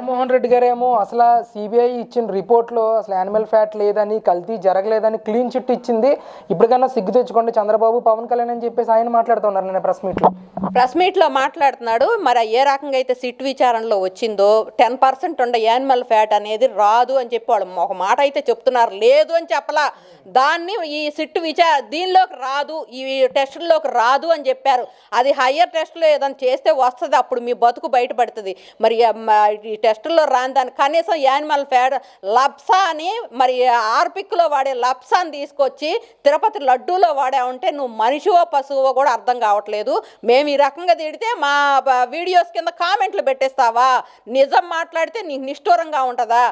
జగన్మోహన్ రెడ్డి గారేమో అసలు సిబిఐ ఇచ్చిన రిపోర్ట్లో అసలు యానిమల్ ఫ్యాట్ లేదని, కల్తీ జరగలేదని క్లీన్ చిట్ ఇచ్చింది. ఇప్పటికన్నా సిగ్గు తెచ్చుకోండి చంద్రబాబు, పవన్ కళ్యాణ్ అని చెప్పేసి ఆయన మాట్లాడుతున్నారు నేను ప్రెస్ మీట్లో మాట్లాడుతున్నాడు. మరి ఏ రకంగా అయితే సిట్ విచారణలో వచ్చిందో 10% ఉండే యానిమల్ ఫ్యాట్ అనేది రాదు అని చెప్పి వాళ్ళు ఒక మాట అయితే చెప్తున్నారు. లేదు అని చెప్పలా, దాన్ని ఈ సిట్ దీనిలోకి రాదు, ఈ టెస్టుల్లోకి రాదు అని చెప్పారు. అది హయ్యర్ టెస్టులో ఏదైనా చేస్తే వస్తుంది, అప్పుడు మీ బతుకు బయటపడుతుంది. మరి ఈ టెస్టుల్లో రాని దాన్ని కనీసం యానిమల్ ఫ్యాట్ లప్సా అని, మరి ఆర్పిక్లో వాడే లప్సాని తీసుకొచ్చి తిరుపతి లడ్డూలో వాడామంటే నువ్వు మనిషివో పశువో కూడా అర్థం కావట్లేదు. మేము ఈ రకంగా తిడితే మా వీడియోస్ కింద కామెంట్లు పెట్టేస్తావా? నిజం మాట్లాడితే నీకు నిష్ఠూరంగా ఉంటుందా?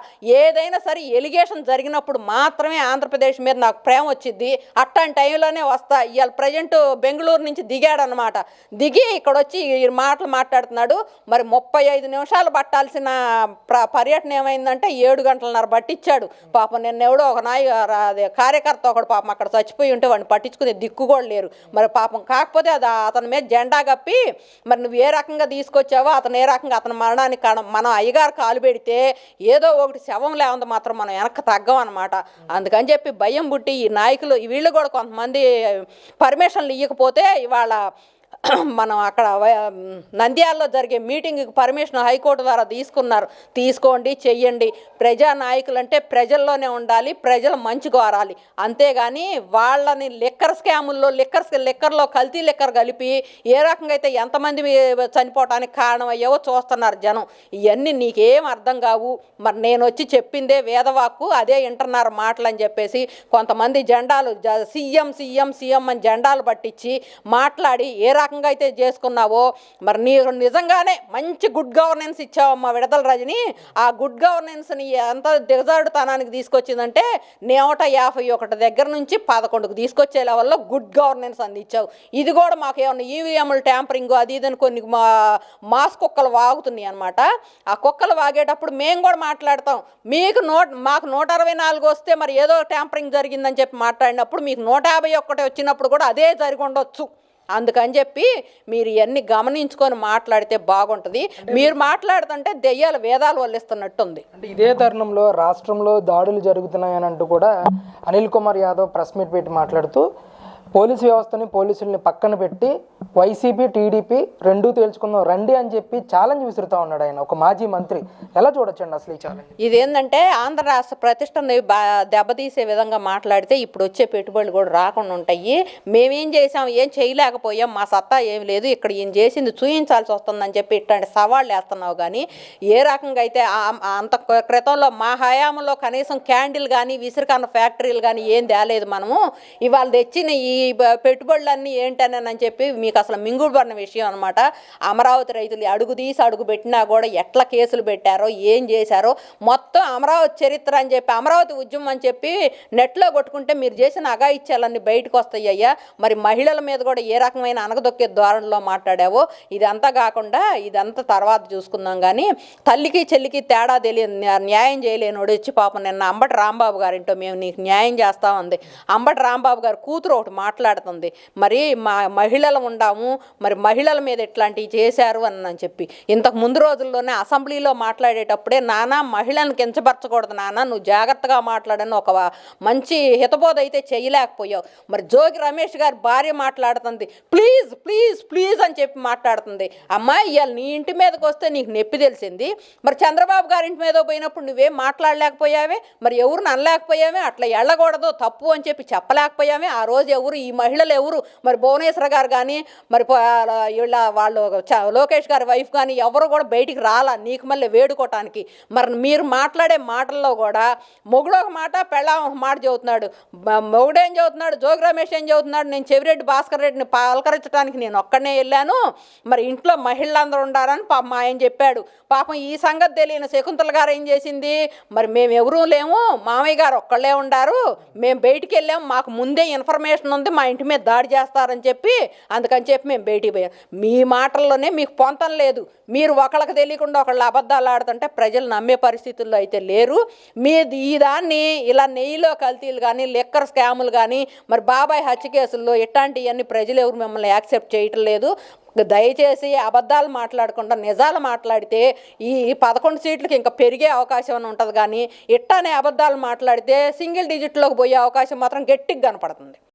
ఏదైనా సరే ఎలిగేషన్ జరిగినప్పుడు మాత్రమే ఆంధ్రప్రదేశ్ మీద నాకు ప్రేమ వచ్చింది. అట్లాంటి టైంలోనే వస్తా. ఇవాళ ప్రజెంట్ బెంగళూరు నుంచి దిగాడనమాట. దిగి ఇక్కడ వచ్చి ఈ మాటలు మాట్లాడుతున్నాడు. మరి 35 నిమిషాలు పట్టాల్సిన పర్యటన ఏమైందంటే 7 గంటలన్నర పట్టించాడు. పాపం నిన్నెవడో ఒక కార్యకర్త ఒకడు పాపం అక్కడ చచ్చిపోయి ఉంటే వాడిని పట్టించుకునే దిక్కు కూడా లేరు. మరి పాపం కాకపోతే అది అతని మీద జెండా కప్పి మరి నువ్వు ఏ రకంగా తీసుకొచ్చావో అతను ఏ రకంగా అతని మరణానికి కారణం. మనం అయ్యగారు కాలు పెడితే ఏదో ఒకటి శవం లేవంది మాత్రం మనం వెనక్కి తగ్గం అనమాట. అందుకని చెప్పి భయం పుట్టి ఈ నాయకులు వీళ్ళు కూడా కొంతమంది పర్మిషన్లు ఇవ్వకపోతే ఇవాళ మనం అక్కడ నంద్యాలలో జరిగే మీటింగ్కి పర్మిషన్ హైకోర్టు ద్వారా తీసుకున్నారు. తీసుకోండి, చెయ్యండి. ప్రజానాయకులు అంటే ప్రజల్లోనే ఉండాలి, ప్రజలు మంచి కోరాలి. అంతేగాని వాళ్ళని లిక్కర్ స్కాముల్లో లిక్కర్లో కల్తీ లిక్కర్ కలిపి ఏ రకంగా అయితే ఎంతమంది చనిపోవటానికి కారణమయ్యావో చూస్తున్నారు జనం. ఇవన్నీ నీకేం అర్థం కావు. మరి నేను వచ్చి చెప్పిందే వేదవాక్కు, అదే వింటున్నారు మాటలు అని చెప్పేసి కొంతమంది జెండాలు సీఎం సీఎం సీఎం అని జెండాలు పట్టించి మాట్లాడి ఏ రకంగా అయితే చేసుకున్నావో, మరి నీకు నిజంగానే మంచి గుడ్ గవర్నెన్స్ ఇచ్చావమ్మా విడదల రజని. ఆ గుడ్ గవర్నెన్స్ని ఎంత దిగజారుతనానికి తీసుకొచ్చిందంటే 151 దగ్గర నుంచి 11కు తీసుకొచ్చే లెవెల్లో గుడ్ గవర్నెన్స్ అందించావు. ఇది కూడా మాకు ఏమన్నా ఈవీఎంలు ట్యాంపరింగ్ అది ఇదని కొన్ని మాస్ కుక్కలు వాగుతున్నాయి అనమాట. ఆ కుక్కలు వాగేటప్పుడు మేము కూడా మాట్లాడతాం. మాకు 164 వస్తే మరి ఏదో ట్యాంపరింగ్ జరిగిందని చెప్పి మాట్లాడినప్పుడు మీకు 151 వచ్చినప్పుడు కూడా అదే జరిగి ఉండొచ్చు. అందుకని చెప్పి మీరు ఇవన్నీ గమనించుకొని మాట్లాడితే బాగుంటుంది. మీరు మాట్లాడుతుంటే దెయ్యాలు వేదాలు వల్లిస్తున్నట్టుంది. అంటే ఇదే తరుణంలో రాష్ట్రంలో దాడులు జరుగుతున్నాయని అంటూ కూడా అనిల్ కుమార్ యాదవ్ ప్రెస్ మీట్ పెట్టి మాట్లాడుతూ పోలీసు వ్యవస్థని పోలీసుల్ని పక్కన పెట్టి వైసీపీ టీడీపీ రెండూ తేల్చుకుందాం రండి అని చెప్పి ఛాలెంజ్ విసురుతూ ఉన్నాడు ఆయన, ఒక మాజీ మంత్రి. ఎలా చూడొచ్చండి అసలు ఈ ఛాలెంజ్? ఇదేంటంటే ఆంధ్ర రాష్ట్ర ప్రతిష్టని దెబ్బతీసే విధంగా మాట్లాడితే ఇప్పుడు వచ్చే పెట్టుబడులు కూడా రాకుండా ఉంటాయి. మేమేం చేసాం, ఏం చేయలేకపోయాం, మా సత్తా ఏం లేదు, ఇక్కడ ఏం చేసింది చూయించాల్సి వస్తుందని చెప్పి ఇట్లాంటి సవాళ్ళు వేస్తున్నావు. కానీ ఏ రకంగా అయితే అంత క్రితంలో మా హయాంలో కనీసం క్యాండిల్ కానీ విసిరికన్న ఫ్యాక్టరీలు కానీ ఏం తేలేదు మనము. ఇవాళ తెచ్చిన ఈ పెట్టుబడులన్నీ ఏంటని చెప్పి మీకు అసలు మింగుడుపడిన విషయం అనమాట. అమరావతి రైతులు అడుగు తీసి అడుగు పెట్టినా కూడా ఎట్లా కేసులు పెట్టారో ఏం చేశారో మొత్తం అమరావతి చరిత్ర అని చెప్పి అమరావతి ఉద్యమం అని చెప్పి నెట్లో కొట్టుకుంటే మీరు చేసిన అఘాయిత్యాలన్నీ బయటకు వస్తాయి అయ్యా. మరి మహిళల మీద కూడా ఏ రకమైన అనగదొక్కే ధోరణిలో మాట్లాడావో ఇదంతా కాకుండా ఇదంతా తర్వాత చూసుకుందాం. కానీ తల్లికి చెల్లికి తేడా తెలియదు, న్యాయం చేయలేనోడు వచ్చి పాపం నిన్న అంబటి రాంబాబు గారింటో మేము నీకు న్యాయం చేస్తా ఉంది. అంబటి రాంబాబు గారు కూతురు ఒకటి మాట్లాడుతుంది, మరి మహిళలు ఉండాము, మరి మహిళల మీద ఇట్లాంటివి చేశారు అని చెప్పి. ఇంతకు ముందు రోజుల్లోనే అసెంబ్లీలో మాట్లాడేటప్పుడే నాన్న మహిళను కించపరచకూడదు నాన్న, నువ్వు జాగ్రత్తగా మాట్లాడని ఒక మంచి హితబోధ అయితే చేయలేకపోయావు. మరి జోగి రమేష్ గారి భార్య మాట్లాడుతుంది, ప్లీజ్ ప్లీజ్ ప్లీజ్ అని చెప్పి మాట్లాడుతుంది. అమ్మాయి ఇవాళ నీ ఇంటి మీదకి వస్తే నీకు నొప్పి తెలిసింది, మరి చంద్రబాబు గారి ఇంటి మీద పోయినప్పుడు నువ్వేం మాట్లాడలేకపోయావే, మరి ఎవరు అనలేకపోయావే, అట్లా వెళ్ళకూడదు తప్పు అని చెప్పి చెప్పలేకపోయామే. ఆ రోజు ఎవరు ఈ మహిళలు ఎవరు, మరి భువనేశ్వర్ గారు కానీ మరి వాళ్ళు లోకేష్ గారి వైఫ్ కానీ ఎవరు కూడా బయటికి రాలా నీకు మళ్ళీ వేడుకోవటానికి. మరి మీరు మాట్లాడే మాటల్లో కూడా మొగుడు ఒక మాట పెళ్ళాం ఒక మాట చెబుతున్నాడు. మొగుడేం చెబుతున్నాడు, జోగి రమేష్ ఏం చెబుతున్నాడు, నేను చెవిరెడ్డి భాస్కర్ రెడ్డిని పలకరించడానికి నేను ఒక్కనే వెళ్ళాను, మరి ఇంట్లో మహిళలందరూ ఉండాలని పాపం ఆయన చెప్పాడు. పాపం ఈ సంగతి తెలియని శకుంతల గారు ఏం చేసింది, మరి మేము ఎవరూ లేము, మామయ్య గారు ఒక్కళ్ళే ఉండారు, మేము బయటికి వెళ్ళాము, మాకు ముందే ఇన్ఫర్మేషన్ ఉంది మా ఇంటి మీద దాడి చేస్తారని చెప్పి అందుకని చెప్పి మేము బయటికి పోయాం. మీ మాటల్లోనే మీకు పొంతం లేదు. మీరు ఒకళ్ళకి తెలియకుండా ఒకళ్ళు అబద్ధాలు ఆడుతుంటే ప్రజలు నమ్మే పరిస్థితుల్లో అయితే లేరు. మీది ఈ దాన్ని ఇలా నెయ్యిలో కల్తీలు కానీ లిక్కర్ స్కాములు కానీ మరి బాబాయ్ హత్య కేసుల్లో ఇట్లాంటివన్నీ ప్రజలు ఎవరు మిమ్మల్ని యాక్సెప్ట్ చేయటం లేదు. దయచేసి అబద్ధాలు మాట్లాడకుండా నిజాలు మాట్లాడితే ఈ 11 సీట్లకి ఇంకా పెరిగే అవకాశం ఉంటుంది. కానీ ఇట్టానే అబద్ధాలు మాట్లాడితే సింగిల్ డిజిట్లోకి పోయే అవకాశం మాత్రం గట్టిగా కనపడుతుంది.